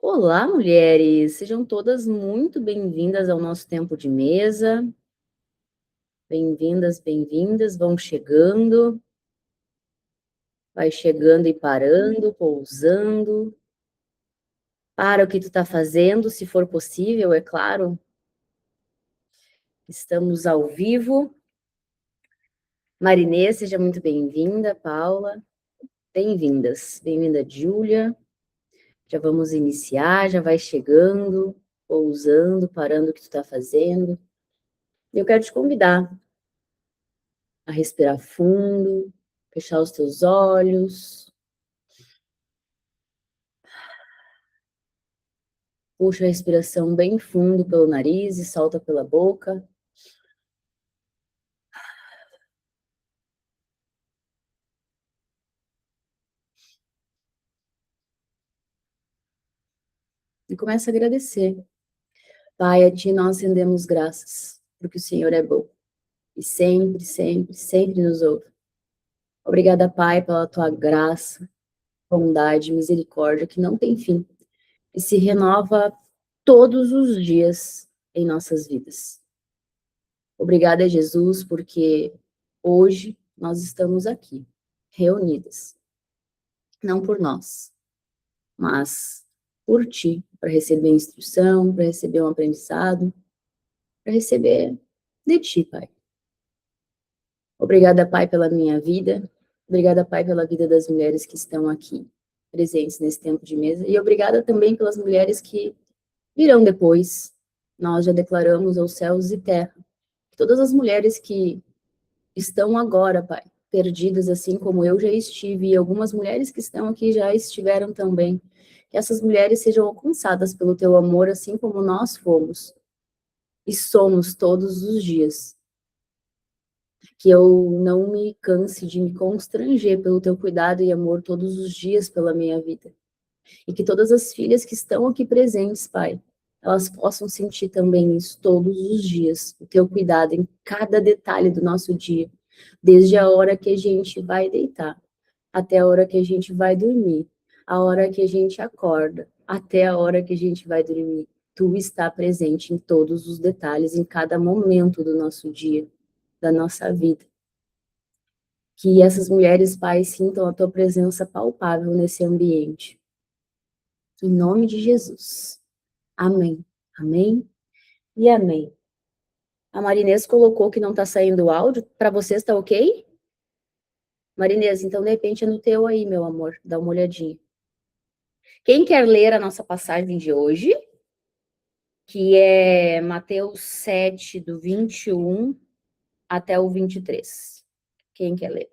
Olá, mulheres! Sejam todas muito bem-vindas ao nosso tempo de mesa. Bem-vindas, bem-vindas, vão chegando. Vai chegando e parando, pousando. Para o que tu está fazendo, se for possível, é claro. Estamos ao vivo. Marinê, seja muito bem-vinda. Paula, bem-vindas. Bem-vinda, Júlia. Já vamos iniciar, já vai chegando, pousando, parando o que tu está fazendo. Eu quero te convidar a respirar fundo, fechar os teus olhos, puxa a respiração bem fundo pelo nariz e solta pela boca. E começa a agradecer. Pai, a Ti nós rendemos graças, porque o Senhor é bom. E sempre, sempre, sempre nos ouve. Obrigada, Pai, pela Tua graça, bondade, misericórdia, que não tem fim. E se renova todos os dias em nossas vidas. Obrigada, Jesus, porque hoje nós estamos aqui, reunidas. Não por nós, mas por Ti, para receber instrução, para receber um aprendizado, para receber de Ti, Pai. Obrigada, Pai, pela minha vida. Obrigada, Pai, pela vida das mulheres que estão aqui, presentes nesse tempo de mesa. E obrigada também pelas mulheres que virão depois. Nós já declaramos aos céus e terra. Todas as mulheres que estão agora, Pai, perdidas assim como eu já estive, e algumas mulheres que estão aqui já estiveram também. Que essas mulheres sejam alcançadas pelo Teu amor, assim como nós fomos e somos todos os dias. Que eu não me canse de me constranger pelo Teu cuidado e amor todos os dias pela minha vida. E que todas as filhas que estão aqui presentes, Pai, elas possam sentir também isso todos os dias, o Teu cuidado em cada detalhe do nosso dia, desde a hora que a gente vai deitar, até a hora que a gente vai dormir, a hora que a gente acorda, até a hora que a gente vai dormir. Tu está presente em todos os detalhes, em cada momento do nosso dia, da nossa vida. Que essas mulheres, Pai, sintam a Tua presença palpável nesse ambiente. Em nome de Jesus. Amém. Amém e amém. A Marinês colocou que não está saindo o áudio. Para vocês está ok? Marinês, então de repente é no teu aí, meu amor. Dá uma olhadinha. Quem quer ler a nossa passagem de hoje, que é Mateus 7, do 21 até o 23. Quem quer ler?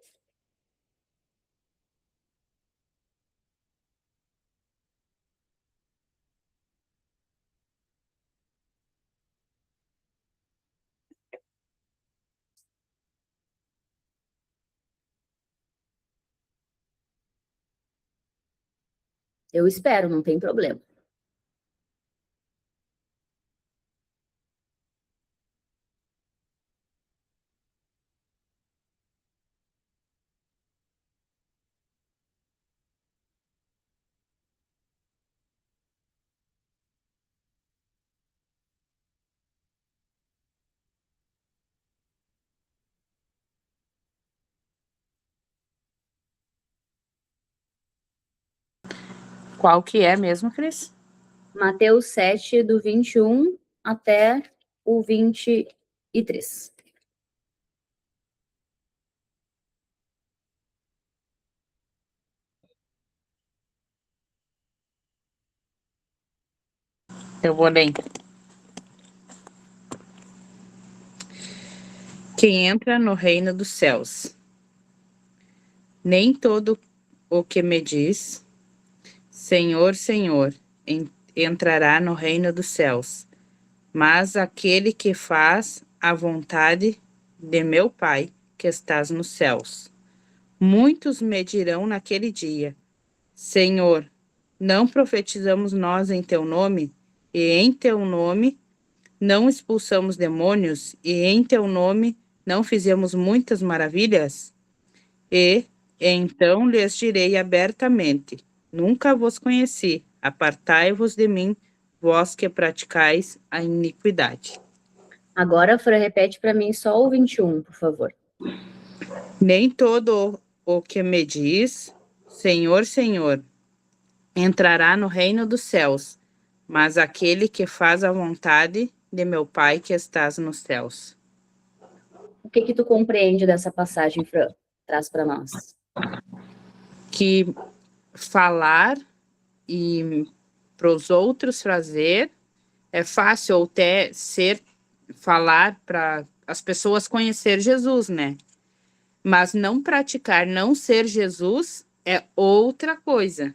Eu espero, não tem problema. Qual que é mesmo, Cris? Mateus 7, do 21 até o 23. Eu vou ler. Quem entra no reino dos céus. Nem todo o que me diz, Senhor, Senhor, entrará no reino dos céus, mas aquele que faz a vontade de meu Pai, que estás nos céus. Muitos me dirão naquele dia, Senhor, não profetizamos nós em teu nome, e em teu nome não expulsamos demônios, e em teu nome não fizemos muitas maravilhas? E então lhes direi abertamente, nunca vos conheci, Apartai-vos de mim, vós que praticais a iniquidade. Agora, Fran, repete para mim só o 21, por favor. Nem todo o que me diz, Senhor, Senhor, entrará no reino dos céus, mas aquele que faz a vontade de meu Pai que estás nos céus. O que tu compreende dessa passagem, Fran? Traz para nós. Que falar e para os outros fazer é fácil, ou até falar para as pessoas conhecer Jesus, né? Mas não praticar, não ser Jesus é outra coisa.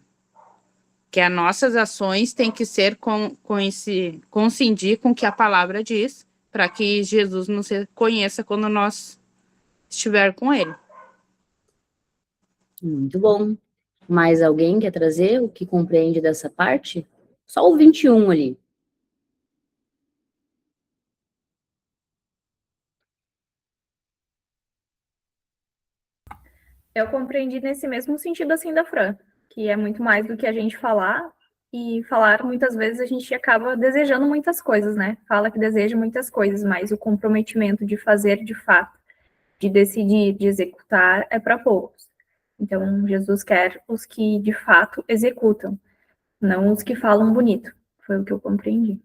Que as nossas ações têm que ser coincidir com o que a palavra diz, para que Jesus nos conheça quando nós estiver com ele. Muito bom. Mais alguém quer trazer o que compreende dessa parte? Só o 21 ali. Eu compreendi nesse mesmo sentido assim da Fran, que é muito mais do que a gente falar, e falar muitas vezes a gente acaba desejando muitas coisas, né? Fala que deseja muitas coisas, mas o comprometimento de fazer de fato, de decidir, de executar, é para poucos. Então, Jesus quer os que de fato executam, não os que falam bonito. Foi o que eu compreendi.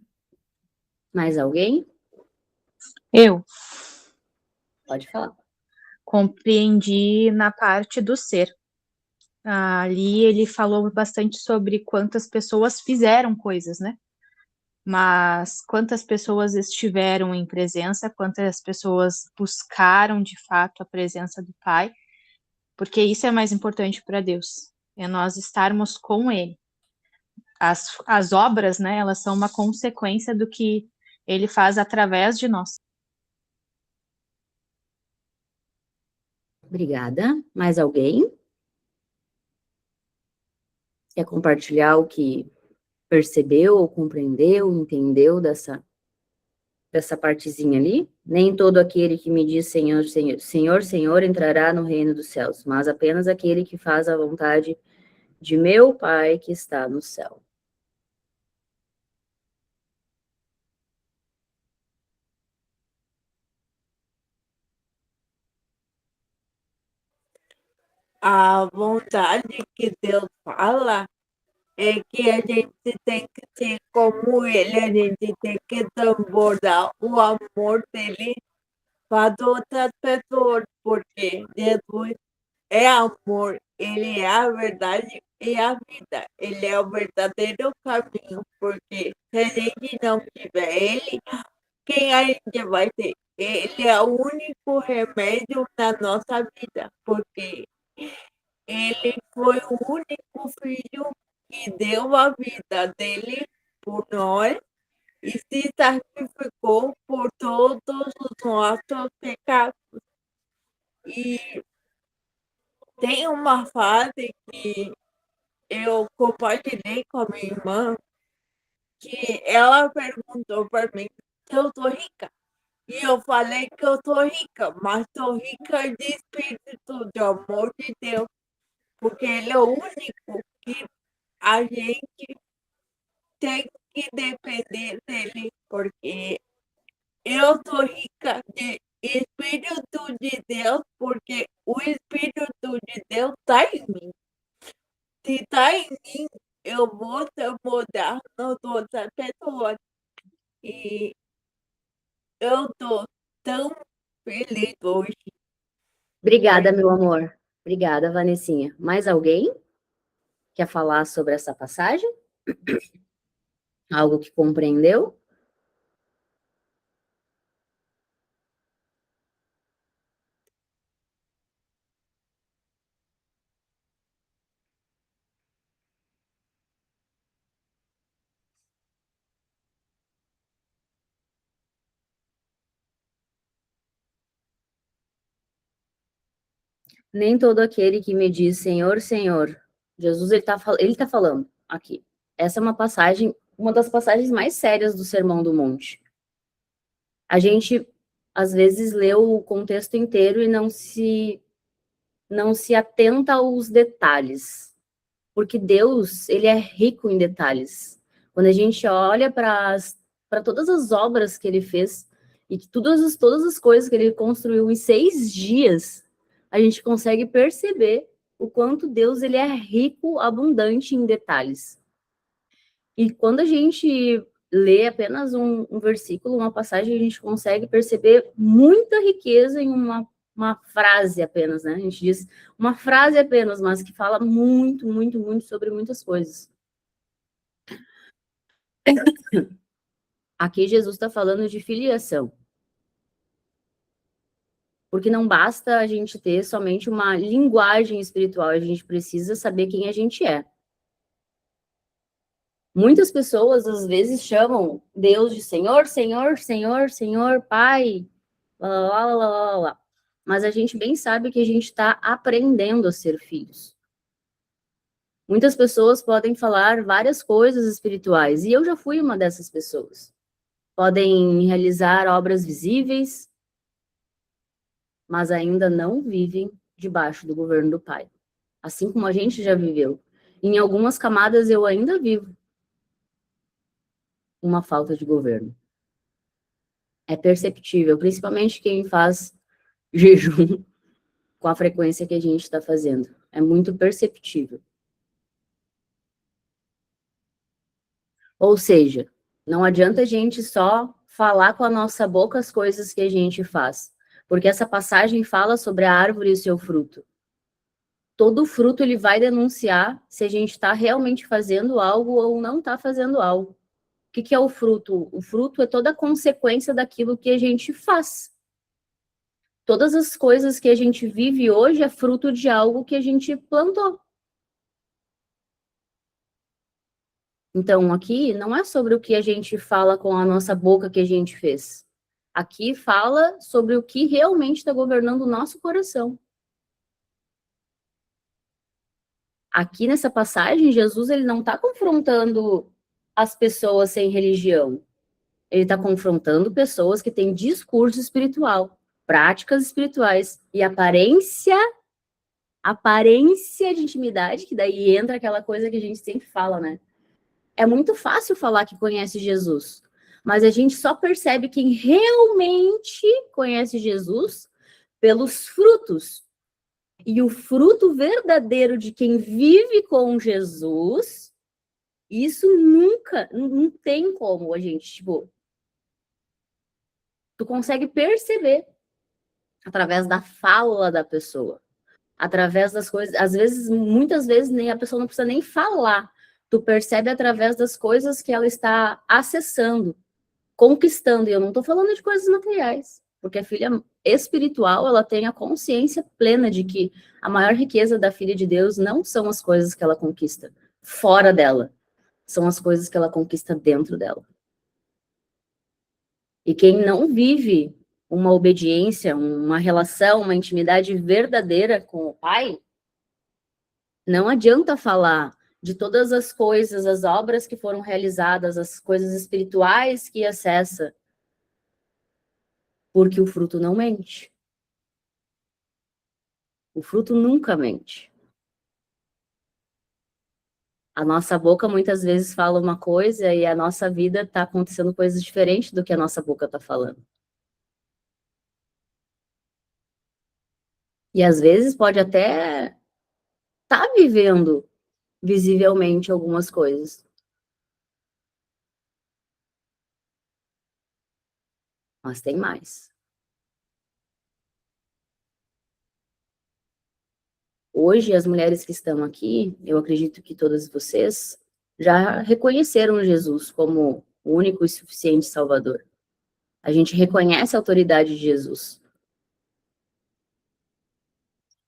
Mais alguém? Eu Pode falar. compreendi na parte do ser. Ali ele falou bastante sobre quantas pessoas fizeram coisas, né? Mas quantas pessoas estiveram em presença, quantas pessoas buscaram de fato a presença do Pai, porque isso é mais importante para Deus, é nós estarmos com Ele. As obras, né, elas são uma consequência do que Ele faz através de nós. Obrigada. Mais alguém? Quer compartilhar o que percebeu, ou compreendeu, entendeu dessa partezinha ali? Nem todo aquele que me diz Senhor, Senhor, Senhor, Senhor entrará no reino dos céus, mas apenas aquele que faz a vontade de meu Pai que está no céu. A vontade que Deus fala é que a gente tem que ser como Ele, a gente tem que transbordar o amor dele para outras pessoas, porque Jesus é amor, Ele é a verdade e a vida, Ele é o verdadeiro caminho, porque se a gente não tiver Ele, quem a gente vai ter? Ele é o único remédio na nossa vida, porque ele foi o único filho que deu a vida dele por nós e se sacrificou por todos os nossos pecados. E tem uma fase que eu compartilhei com a minha irmã, que ela perguntou para mim se eu sou rica. E eu falei que eu sou rica, mas sou rica de espírito, de amor de Deus, porque Ele é o único que a gente tem que depender dele, porque eu sou rica de Espírito de Deus, porque o Espírito de Deus está em mim. Se está em mim, eu vou mudar nas outras pessoas. E eu estou tão feliz hoje. Obrigada, meu amor. Obrigada, Vanessinha. Mais alguém quer falar sobre essa passagem? Algo que compreendeu? Nem todo aquele que me diz Senhor, Senhor. Jesus, ele tá falando aqui. Essa é uma passagem, uma das passagens mais sérias do Sermão do Monte. A gente, às vezes, lê o contexto inteiro e não se atenta aos detalhes. Porque Deus, ele é rico em detalhes. Quando a gente olha para todas as obras que ele fez e que todas as coisas que ele construiu em 6 dias, a gente consegue perceber o quanto Deus ele é rico, abundante em detalhes. E quando a gente lê apenas um versículo, uma passagem, a gente consegue perceber muita riqueza em uma frase apenas, né? A gente diz uma frase apenas, mas que fala muito, muito, muito sobre muitas coisas. Aqui Jesus está falando de filiação. Porque não basta a gente ter somente uma linguagem espiritual, a gente precisa saber quem a gente é. Muitas pessoas, às vezes, chamam Deus de Senhor, Senhor, Senhor, Senhor, Pai, lá, lá, lá, lá, lá, lá. Mas a gente bem sabe que a gente está aprendendo a ser filhos. Muitas pessoas podem falar várias coisas espirituais, e eu já fui uma dessas pessoas. Podem realizar obras visíveis, mas ainda não vivem debaixo do governo do Pai. Assim como a gente já viveu. Em algumas camadas eu ainda vivo uma falta de governo. É perceptível, principalmente quem faz jejum com a frequência que a gente está fazendo. É muito perceptível. Ou seja, não adianta a gente só falar com a nossa boca as coisas que a gente faz, porque essa passagem fala sobre a árvore e o seu fruto. Todo fruto ele vai denunciar se a gente está realmente fazendo algo ou não está fazendo algo. O que é o fruto? O fruto é toda a consequência daquilo que a gente faz. Todas as coisas que a gente vive hoje é fruto de algo que a gente plantou. Então, aqui não é sobre o que a gente fala com a nossa boca que a gente fez. Aqui fala sobre o que realmente está governando o nosso coração. Aqui nessa passagem, Jesus ele não está confrontando as pessoas sem religião. Ele está confrontando pessoas que têm discurso espiritual, práticas espirituais e aparência de intimidade, que daí entra aquela coisa que a gente sempre fala, né? É muito fácil falar que conhece Jesus, mas a gente só percebe quem realmente conhece Jesus pelos frutos. E o fruto verdadeiro de quem vive com Jesus, isso nunca, não tem como a gente, tipo, tu consegue perceber através da fala da pessoa, através das coisas, às vezes, muitas vezes, nem a pessoa não precisa nem falar, tu percebe através das coisas que ela está acessando, conquistando, e eu não estou falando de coisas materiais, porque a filha espiritual, ela tem a consciência plena de que a maior riqueza da filha de Deus não são as coisas que ela conquista fora dela, são as coisas que ela conquista dentro dela. E quem não vive uma obediência, uma relação, uma intimidade verdadeira com o Pai, não adianta falar de todas as coisas, as obras que foram realizadas, as coisas espirituais que acessa, porque o fruto não mente. O fruto nunca mente. A nossa boca muitas vezes fala uma coisa e a nossa vida está acontecendo coisas diferentes do que a nossa boca está falando. E às vezes pode até estar vivendo visivelmente algumas coisas. Mas tem mais. Hoje, as mulheres que estão aqui, eu acredito que todas vocês já reconheceram Jesus como o único e suficiente Salvador. A gente reconhece a autoridade de Jesus.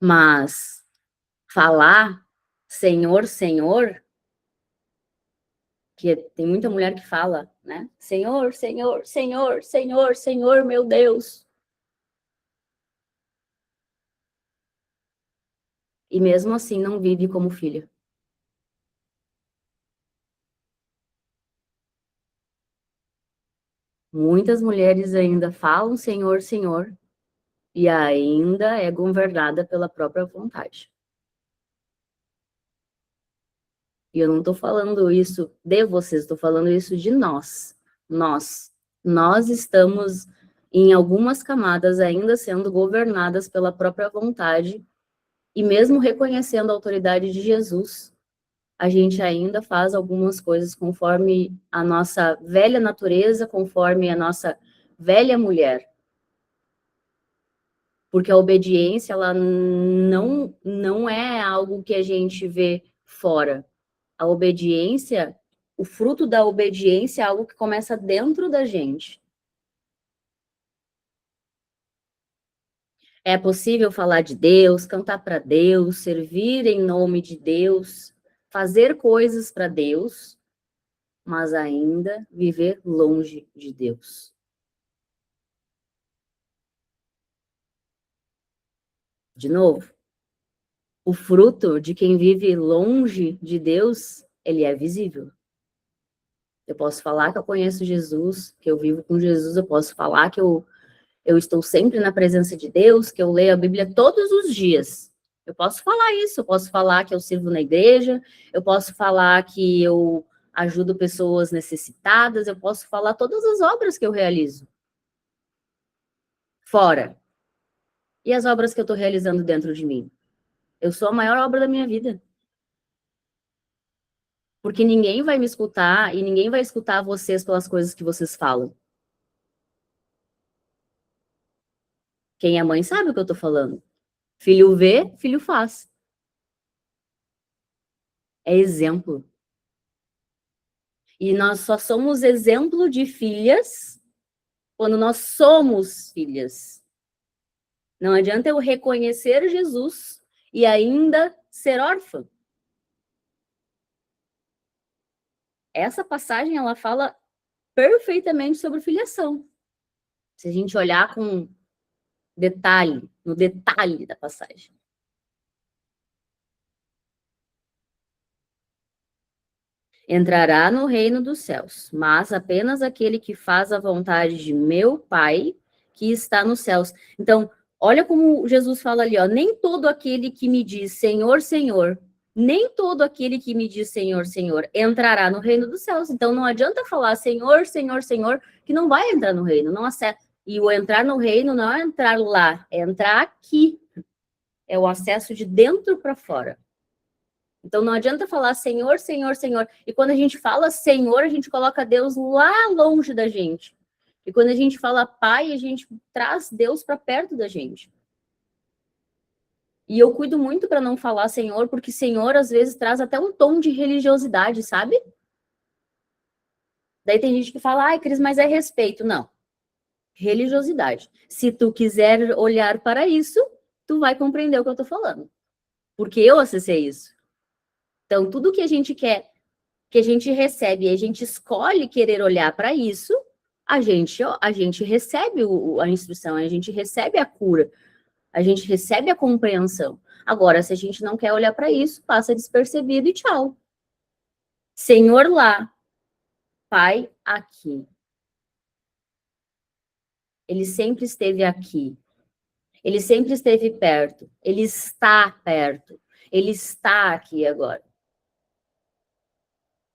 Mas falar Senhor, Senhor, que tem muita mulher que fala, né? Senhor, Senhor, Senhor, Senhor, Senhor, meu Deus. E mesmo assim não vive como filha. Muitas mulheres ainda falam Senhor, Senhor, e ainda é governada pela própria vontade. E eu não estou falando isso de vocês, estou falando isso de nós. Nós estamos em algumas camadas ainda sendo governadas pela própria vontade, e mesmo reconhecendo a autoridade de Jesus, a gente ainda faz algumas coisas conforme a nossa velha natureza, conforme a nossa velha mulher. Porque a obediência, ela não é algo que a gente vê fora. A obediência, o fruto da obediência é algo que começa dentro da gente. É possível falar de Deus, cantar para Deus, servir em nome de Deus, fazer coisas para Deus, mas ainda viver longe de Deus. De novo, o fruto de quem vive longe de Deus, ele é visível. Eu posso falar que eu conheço Jesus, que eu vivo com Jesus, eu posso falar que eu estou sempre na presença de Deus, que eu leio a Bíblia todos os dias. Eu posso falar isso, eu posso falar que eu sirvo na igreja, eu posso falar que eu ajudo pessoas necessitadas, eu posso falar todas as obras que eu realizo. Fora. E as obras que eu estou realizando dentro de mim? Eu sou a maior obra da minha vida. Porque ninguém vai me escutar e ninguém vai escutar vocês pelas coisas que vocês falam. Quem é mãe sabe o que eu estou falando. Filho vê, filho faz. É exemplo. E nós só somos exemplo de filhas quando nós somos filhas. Não adianta eu reconhecer Jesus e ainda ser órfã. Essa passagem, ela fala perfeitamente sobre filiação. Se a gente olhar com detalhe, no detalhe da passagem. Entrará no reino dos céus, mas apenas aquele que faz a vontade de meu Pai que está nos céus. Então, olha como Jesus fala ali, ó, nem todo aquele que me diz Senhor, Senhor, nem todo aquele que me diz Senhor, Senhor, entrará no reino dos céus. Então, não adianta falar Senhor, Senhor, Senhor, que não vai entrar no reino, não acessa. E o entrar no reino não é entrar lá, é entrar aqui. É o acesso de dentro para fora. Então não adianta falar Senhor, Senhor, Senhor. E quando a gente fala Senhor, a gente coloca Deus lá longe da gente. E quando a gente fala Pai, a gente traz Deus para perto da gente. E eu cuido muito para não falar Senhor, porque Senhor às vezes traz até um tom de religiosidade, sabe? Daí tem gente que fala, ai, Cris, mas é respeito. Não. Religiosidade. Se tu quiser olhar para isso, tu vai compreender o que eu tô falando. Porque eu acessei isso. Então, tudo que a gente quer, que a gente recebe e a gente escolhe querer olhar para isso, a gente recebe a instrução, a gente recebe a cura, a gente recebe a compreensão. Agora, se a gente não quer olhar para isso, passa despercebido e tchau. Senhor lá, Pai aqui. Ele sempre esteve aqui. Ele sempre esteve perto. Ele está perto. Ele está aqui agora.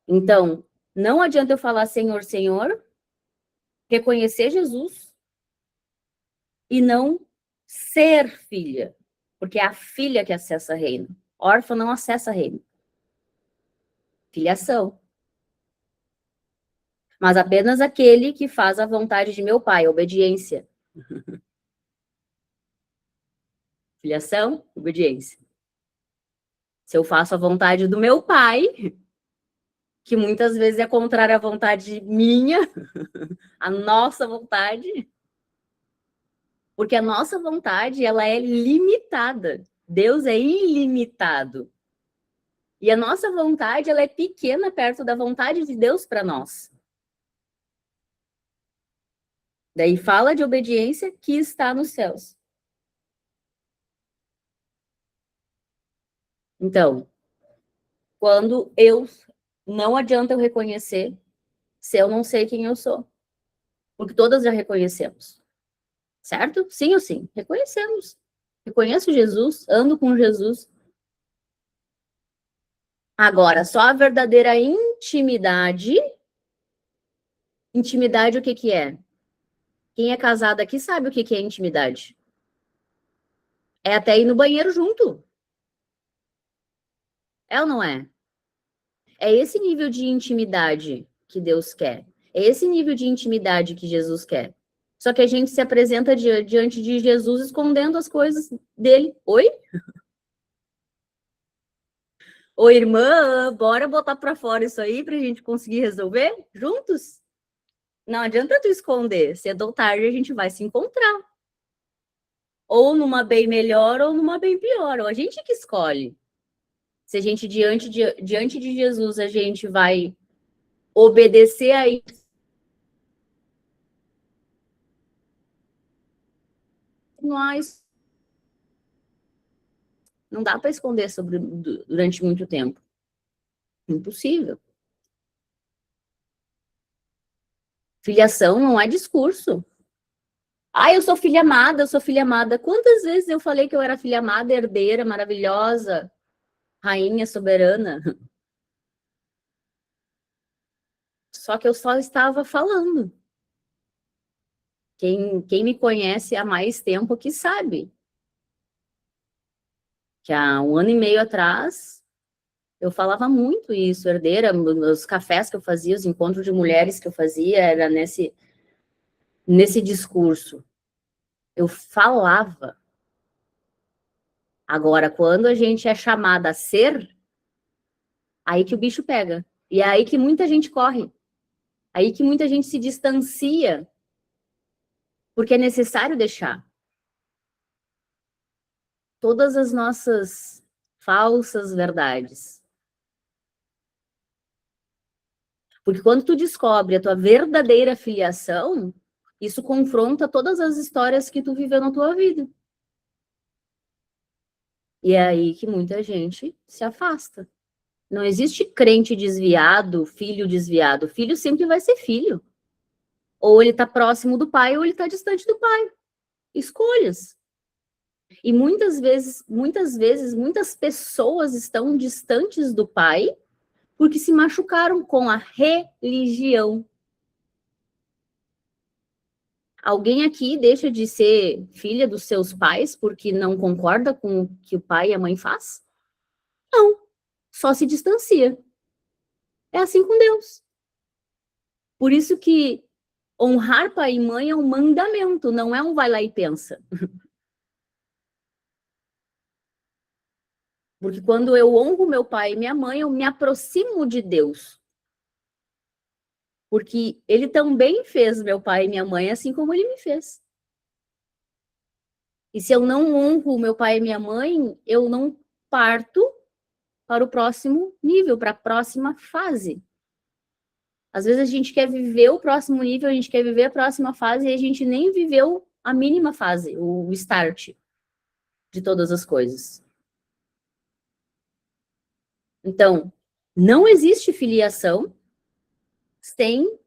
Então, não adianta eu falar Senhor, Senhor, reconhecer Jesus e não ser filha, porque é a filha que acessa reino. Órfã não acessa reino. Filiação. Mas apenas aquele que faz a vontade de meu Pai, obediência. Filiação, obediência. Se eu faço a vontade do meu Pai, que muitas vezes é contrária à vontade minha, a nossa vontade, porque a nossa vontade, ela é limitada. Deus é ilimitado. E a nossa vontade, ela é pequena perto da vontade de Deus para nós. Daí fala de obediência que está nos céus. Então, quando não adianta eu reconhecer se eu não sei quem eu sou. Porque todas já reconhecemos. Certo? Sim ou sim? Reconhecemos. Reconheço Jesus, ando com Jesus. Agora, só a verdadeira intimidade. Intimidade, o que que é? Quem é casado aqui sabe o que que é intimidade. É até ir no banheiro junto. É ou não é? É esse nível de intimidade que Deus quer. É esse nível de intimidade que Jesus quer. Só que a gente se apresenta diante de Jesus escondendo as coisas dele. Oi? Ô, irmã, bora botar para fora isso aí pra gente conseguir resolver juntos? Não adianta tu esconder. Cedo ou tarde a gente vai se encontrar. Ou numa bem melhor ou numa bem pior. Ou a gente que escolhe. Se a gente, diante de Jesus, a gente vai obedecer a nós. Não dá para esconder durante muito tempo. Impossível. Filiação não é discurso. Ah, eu sou filha amada, eu sou filha amada. Quantas vezes eu falei que eu era filha amada, herdeira, maravilhosa, rainha soberana? Só que eu só estava falando. Quem me conhece há mais tempo que sabe. Que há 1 ano e meio atrás, eu falava muito isso, herdeira, os cafés que eu fazia, os encontros de mulheres que eu fazia, era nesse discurso. Eu falava. Agora, quando a gente é chamada a ser, aí que o bicho pega. E é aí que muita gente corre. Aí que muita gente se distancia, porque é necessário deixar todas as nossas falsas verdades. Porque quando tu descobre a tua verdadeira filiação, isso confronta todas as histórias que tu viveu na tua vida. E é aí que muita gente se afasta. Não existe crente desviado, filho desviado. Filho sempre vai ser filho. Ou ele está próximo do pai, ou ele está distante do pai. Escolhas. E muitas vezes, muitas pessoas estão distantes do pai porque se machucaram com a religião. Alguém aqui deixa de ser filha dos seus pais porque não concorda com o que o pai e a mãe faz? Não, só se distancia. É assim com Deus. Por isso que honrar pai e mãe é um mandamento, não é um vai lá e pensa. Porque quando eu honro meu pai e minha mãe, eu me aproximo de Deus. Porque ele também fez meu pai e minha mãe assim como ele me fez. E se eu não honro meu pai e minha mãe, eu não parto para o próximo nível, para a próxima fase. Às vezes a gente quer viver o próximo nível, a gente quer viver a próxima fase e a gente nem viveu a mínima fase, o start de todas as coisas. Então, não existe filiação sem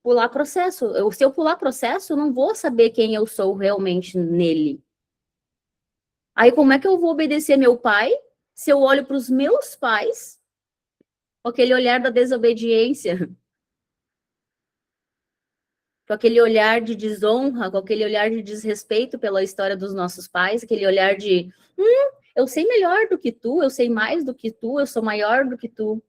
pular processo. Se eu pular processo, eu não vou saber quem eu sou realmente nele. Aí, como é que eu vou obedecer meu pai se eu olho para os meus pais com aquele olhar da desobediência, com aquele olhar de desonra, com aquele olhar de desrespeito pela história dos nossos pais, aquele olhar de eu sei melhor do que tu, eu sei mais do que tu, eu sou maior do que tu.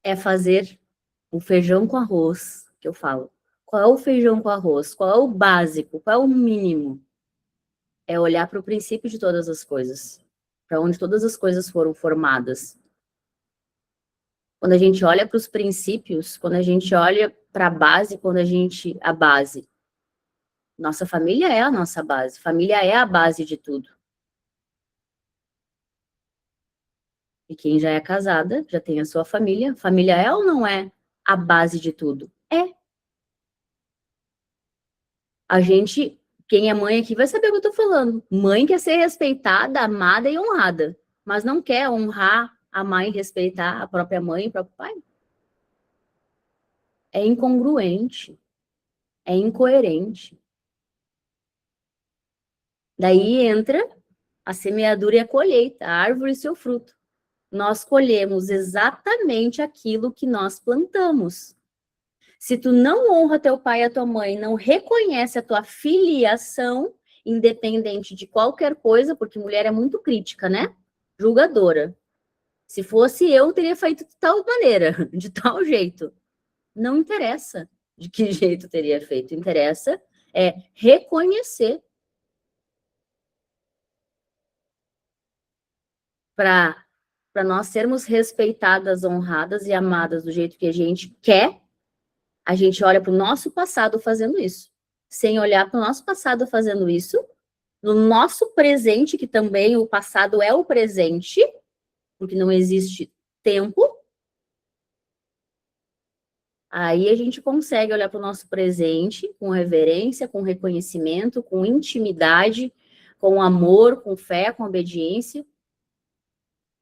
É fazer o feijão com arroz, que eu falo. Qual é o feijão com arroz? Qual é o básico? Qual é o mínimo? É olhar para o princípio de todas as coisas, para onde todas as coisas foram formadas. Quando a gente olha para os princípios, quando a gente olha para a base, a base. Nossa família é a nossa base, família é a base de tudo. E quem já é casada, já tem a sua família, família é ou não é a base de tudo? É. A gente, quem é mãe aqui vai saber o que eu tô falando. Mãe quer ser respeitada, amada e honrada, mas não quer honrar a mãe, respeitar a própria mãe e o próprio pai. É incongruente, é incoerente. Daí entra a semeadura e a colheita, a árvore e seu fruto. Nós colhemos exatamente aquilo que nós plantamos. Se tu não honra teu pai e a tua mãe, não reconhece a tua filiação, independente de qualquer coisa, porque mulher é muito crítica, né? Julgadora. Se fosse eu, teria feito de tal maneira, de tal jeito. Não interessa de que jeito teria feito. Interessa é reconhecer. Para nós sermos respeitadas, honradas e amadas do jeito que a gente quer, a gente olha para o nosso passado fazendo isso. Sem olhar para o nosso passado fazendo isso, no nosso presente, que também o passado é o presente, porque não existe tempo, aí a gente consegue olhar para o nosso presente com reverência, com reconhecimento, com intimidade, com amor, com fé, com obediência.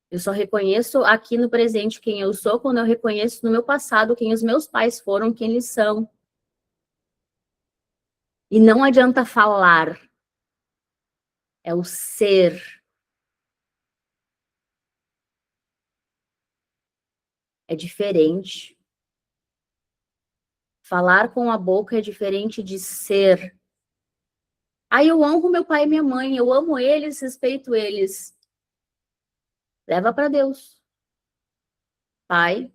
Eu só reconheço aqui no presente quem eu sou quando eu reconheço no meu passado quem os meus pais foram, quem eles são. E não adianta falar, é o ser. É diferente. Falar com a boca é diferente de ser. Aí eu honro meu pai e minha mãe, eu amo eles, respeito eles. Leva para Deus. Pai,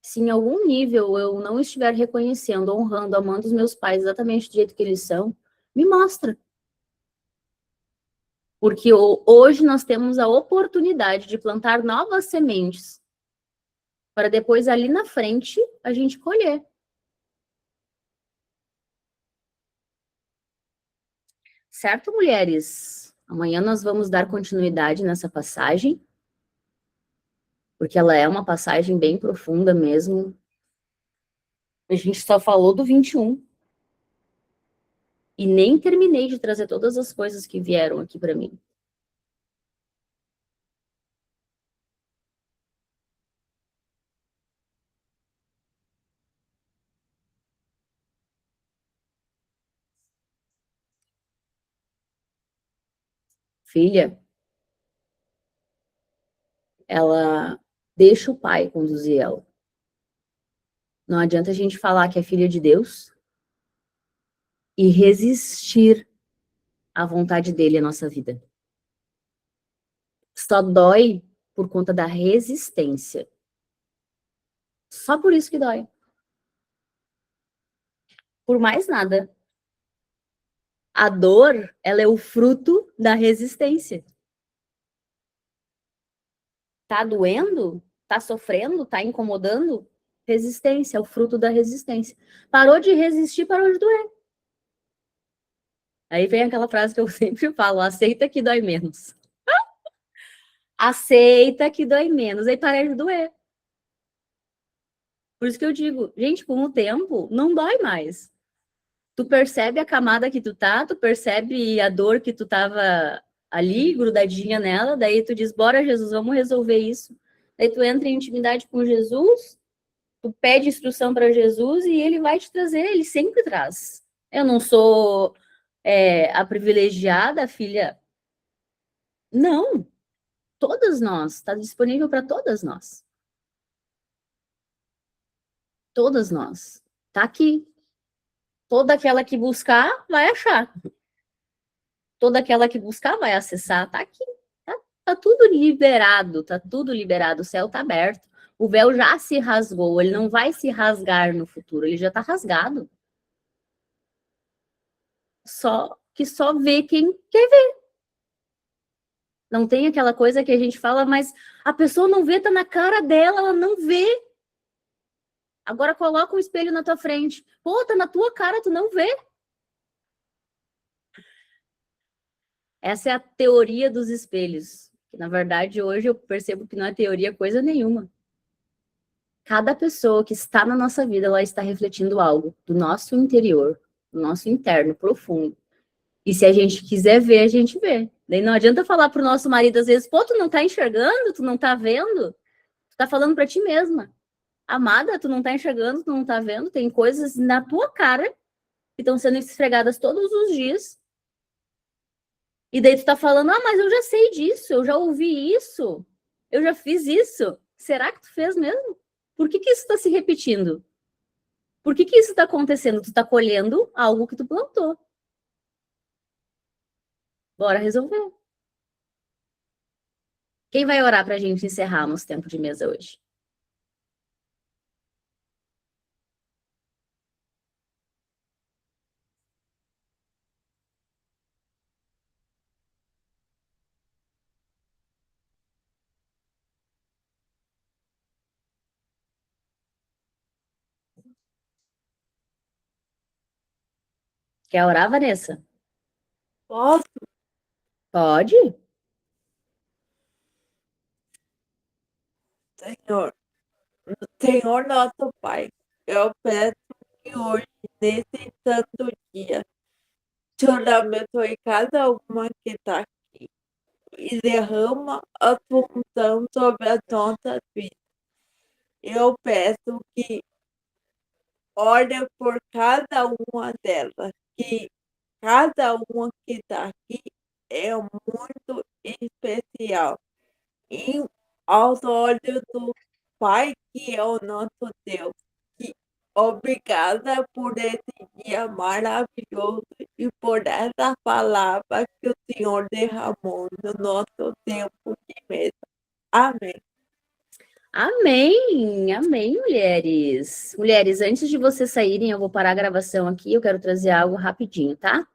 se em algum nível eu não estiver reconhecendo, honrando, amando os meus pais exatamente do jeito que eles são, me mostra. Porque hoje nós temos a oportunidade de plantar novas sementes para depois ali na frente a gente colher. Certo, mulheres? Amanhã nós vamos dar continuidade nessa passagem, porque ela é uma passagem bem profunda mesmo. A gente só falou do 21. E nem terminei de trazer todas as coisas que vieram aqui para mim. Filha, ela deixa o pai conduzir ela. Não adianta a gente falar que é filha de Deus e resistir à vontade dele na nossa vida. Só dói por conta da resistência. Só por isso que dói. Por mais nada. A dor, ela é o fruto da resistência. Tá doendo? Tá sofrendo? Tá incomodando? Resistência, é o fruto da resistência. Parou de resistir, parou de doer. Aí vem aquela frase que eu sempre falo, aceita que dói menos. Aceita que dói menos, aí para de doer. Por isso que eu digo, gente, com o tempo, não dói mais. Tu percebe a camada que tu tá, tu percebe a dor que tu tava ali, grudadinha nela, daí tu diz, bora Jesus, vamos resolver isso. Daí tu entra em intimidade com Jesus, tu pede instrução para Jesus e ele vai te trazer, ele sempre traz. Eu não sou a privilegiada, a filha. Não. Todas nós. Está disponível para todas nós. Todas nós. Está aqui. Toda aquela que buscar, vai achar. Toda aquela que buscar, vai acessar. Está aqui. Tá tudo liberado. Tá tudo liberado. O céu está aberto. O véu já se rasgou. Ele não vai se rasgar no futuro. Ele já está rasgado. Só vê quem quer ver. Não tem aquela coisa que a gente fala, mas a pessoa não vê, tá na cara dela, ela não vê. Agora coloca um espelho na tua frente. Pô, tá na tua cara, tu não vê. Essa é a teoria dos espelhos. Na verdade, hoje eu percebo que não é teoria coisa nenhuma. Cada pessoa que está na nossa vida, ela está refletindo algo do nosso interior, do nosso interno, profundo. E se a gente quiser ver, a gente vê. Daí não adianta falar pro nosso marido às vezes, pô, tu não tá enxergando, tu não tá vendo? Tu tá falando pra ti mesma. Amada, tu não tá enxergando, tu não tá vendo? Tem coisas na tua cara que estão sendo esfregadas todos os dias E daí tu tá falando, mas eu já sei disso, eu já ouvi isso, eu já fiz isso. Será que tu fez mesmo? Por que que isso tá se repetindo? Por que que isso tá acontecendo? Tu tá colhendo algo que tu plantou. Bora resolver. Quem vai orar pra gente encerrar nosso tempo de mesa hoje? Quer orar, Vanessa? Posso, Pode? Senhor? Senhor nosso Pai, eu peço que hoje, nesse santo dia, o Senhor abençoe cada uma que está aqui e derrama a tua unção sobre as nossas vidas. Eu peço que ore por cada uma delas, que cada uma que está aqui é muito especial. E aos olhos do Pai, que é o nosso Deus. E obrigada por esse dia maravilhoso e por essa palavra que o Senhor derramou no nosso tempo de mesa. Amém. Amém, amém, mulheres. Mulheres, antes de vocês saírem, eu vou parar a gravação aqui, eu quero trazer algo rapidinho, tá?